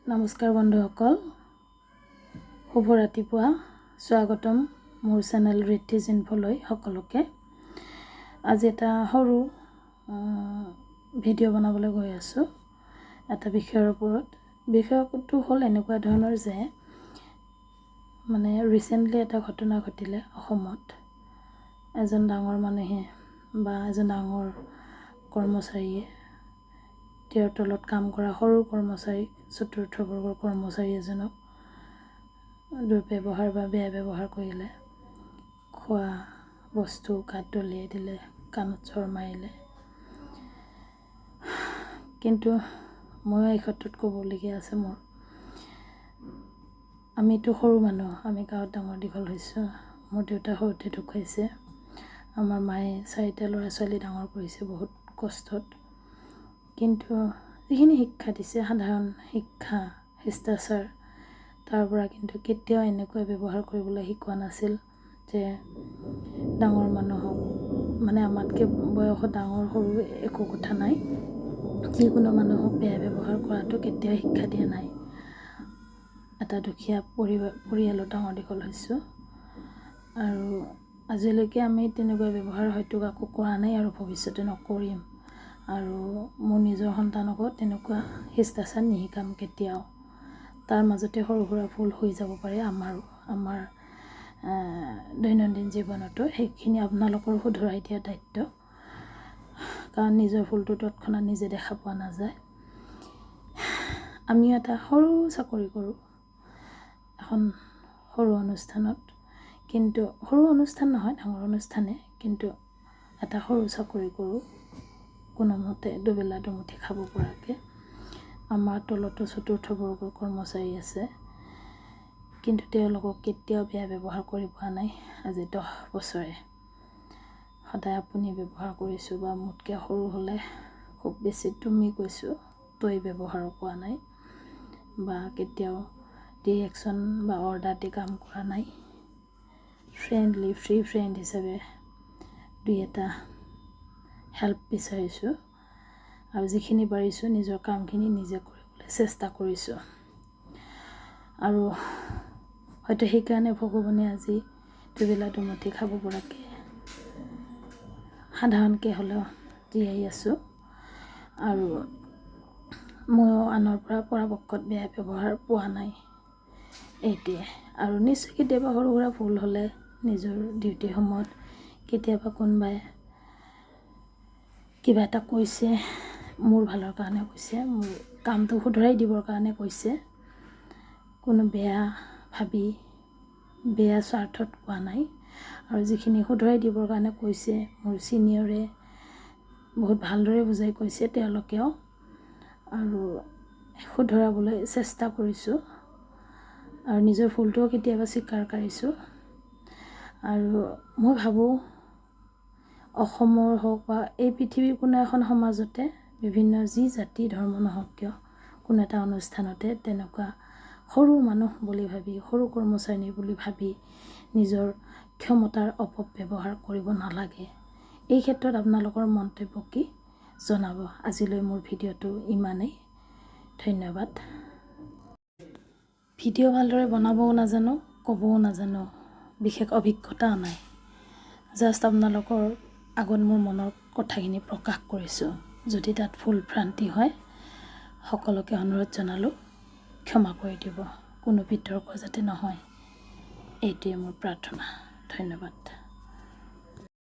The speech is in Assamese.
নমস্কাৰ বন্ধুসকল, শুভ ৰাতিপুৱা। স্বাগতম মোৰ চেনেল ৰিদ্ধিজ ইনফলৈ সকলোকে। আজি এটা সৰু ভিডিঅ' বনাবলৈ গৈ আছোঁ এটা বিষয়ৰ ওপৰত। বিষয়টো হ'ল এনেকুৱা ধৰণৰ যে মানে ৰিচেণ্টলি এটা ঘটনা ঘটিলে অসমত। এজন ডাঙৰ মানুহে বা এজন ডাঙৰ কৰ্মচাৰীয়ে তেওঁৰ তলত কাম কৰা সৰু কৰ্মচাৰী, চতুৰ্থ বৰ্গৰ কৰ্মচাৰী এজনক দুৰ্ব্যৱহাৰ বা বেয়া ব্যৱহাৰ কৰিলে। খোৱা বস্তু গাত দলিয়াই দিলে, কাণত চৰ মাৰিলে। কিন্তু ময়ো এই ক্ষেত্ৰত ক'বলগীয়া আছে মোৰ। আমিতো সৰু মানুহ, আমি গাঁৱত ডাঙৰ দীঘল হৈছোঁ। মোৰ দেউতা সৰুতে ঢুকাইছে। আমাৰ মায়ে 4টা ল'ৰা ছোৱালী ডাঙৰ কৰিছে বহুত কষ্টত। কিন্তু যিখিনি শিক্ষা দিছে, সাধাৰণ শিক্ষা, শিষ্টাচাৰ, তাৰ পৰা কিন্তু কেতিয়াও এনেকুৱা ব্যৱহাৰ কৰিবলৈ শিকোৱা নাছিল যে ডাঙৰ মানুহক মানে আমাতকৈ বয়সত ডাঙৰ সৰু একো কথা নাই, যিকোনো মানুহক বেয়া ব্যৱহাৰ কৰাটো কেতিয়াও শিক্ষা দিয়া নাই। এটা দুখীয়া পৰিয়ালত ডাঙৰ দীঘল হৈছোঁ আৰু আজিলৈকে আমি তেনেকুৱা ব্যৱহাৰ হয়তো কাকো কৰা নাই আৰু ভৱিষ্যতে নকৰিম। আৰু মোৰ নিজৰ সন্তানকো তেনেকুৱা শিষ্টাচাৰ নিশিকাম কেতিয়াও। তাৰ মাজতে সৰু সুৰা ভুল হৈ যাব পাৰে আমাৰ দৈনন্দিন জীৱনতো। সেইখিনি আপোনালোকৰ শুধৰাই দিয়া দায়িত্ব, কাৰণ নিজৰ ভুলটো তৎক্ষণাত নিজে দেখা পোৱা নাযায়। আমিও এটা সৰু চাকৰি কৰোঁ এখন সৰু অনুষ্ঠানত, কিন্তু সৰু অনুষ্ঠান নহয়, ডাঙৰ অনুষ্ঠানে, কিন্তু এটা সৰু চাকৰি কৰোঁ কোনোমতে দুবেলা দুমুঠি খাব পৰাকৈ। আমাৰ তলতো চতুৰ্থ বৰ্গৰ কৰ্মচাৰী আছে, কিন্তু তেওঁলোকক কেতিয়াও বেয়া ব্যৱহাৰ কৰি পোৱা নাই আজি 10 বছৰে। সদায় আপুনি ব্যৱহাৰ কৰিছোঁ বা মোতকৈ সৰু হ'লে খুব বেছি তুমি কৈছোঁ, তই ব্যৱহাৰ পোৱা নাই বা কেতিয়াও ডিৰেকশ্যন বা অৰ্ডাৰ দি কাম কৰা নাই। ফ্ৰেণ্ডলি ফ্ৰী ফ্ৰেণ্ড হিচাপে দুই এটা হেল্প বিচাৰিছোঁ আৰু যিখিনি পাৰিছোঁ নিজৰ কামখিনি নিজে কৰিবলৈ চেষ্টা কৰিছোঁ। আৰু হয়তো সেইকাৰণে ভগৱানে আজি দুবেলা দুমুঠি খাব পৰাকৈ সাধাৰণকৈ হ'লেও জীয়াই আছোঁ। আৰু ময়ো আনৰ পৰা পৰাপক্ষত বেয়া ব্যৱহাৰ পোৱা নাই, এইটোৱে। আৰু নিশ্চয় কেতিয়াবা সৰু সুৰা ভুল হ'লে নিজৰ ডিউটি সময়ত কেতিয়াবা কোনোবাই কিবা এটা কৈছে, মোৰ ভালৰ কাৰণে কৈছে, মোৰ কামটো শুধৰাই দিবৰ কাৰণে কৈছে, কোনো বেয়া ভাবি বেয়া স্বাৰ্থত কোৱা নাই। আৰু যিখিনি শুধৰাই দিবৰ কাৰণে কৈছে মোৰ ছিনিয়ৰে বহুত ভালদৰে বুজাই কৈছে তেওঁলোকেও, আৰু শুধৰাবলৈ চেষ্টা কৰিছোঁ আৰু নিজৰ ভুলটোও কেতিয়াবা স্বীকাৰ কৰিছোঁ। আৰু মই ভাবোঁ অসমৰ হওক বা এই পৃথিৱীৰ কোনো এখন সমাজতে বিভিন্ন যি জাতি ধৰ্ম নহওক কিয়, কোনো এটা অনুষ্ঠানতে তেনেকুৱা সৰু মানুহ বুলি ভাবি, সৰু কৰ্মচাৰী বুলি ভাবি নিজৰ ক্ষমতাৰ অপব্যৱহাৰ কৰিব নালাগে। এই ক্ষেত্ৰত আপোনালোকৰ মন্তব্য কি জনাব। আজিলৈ মোৰ ভিডিঅ'টো ইমানেই। ধন্যবাদ। ভিডিঅ' ভালদৰে বনাবও নাজানো, ক'বও নাজানো, বিশেষ অভিজ্ঞতাও নাই। জাষ্ট আপোনালোকৰ আগত মোৰ মনৰ কথাখিনি প্ৰকাশ কৰিছোঁ। যদি তাত ভুল ভ্ৰান্তি হয় সকলোকে অনুৰোধ জনালোঁ ক্ষমা কৰি দিব, কোনো বিতৰ্ক যাতে নহয়, এইটোৱে মোৰ প্ৰাৰ্থনা। ধন্যবাদ।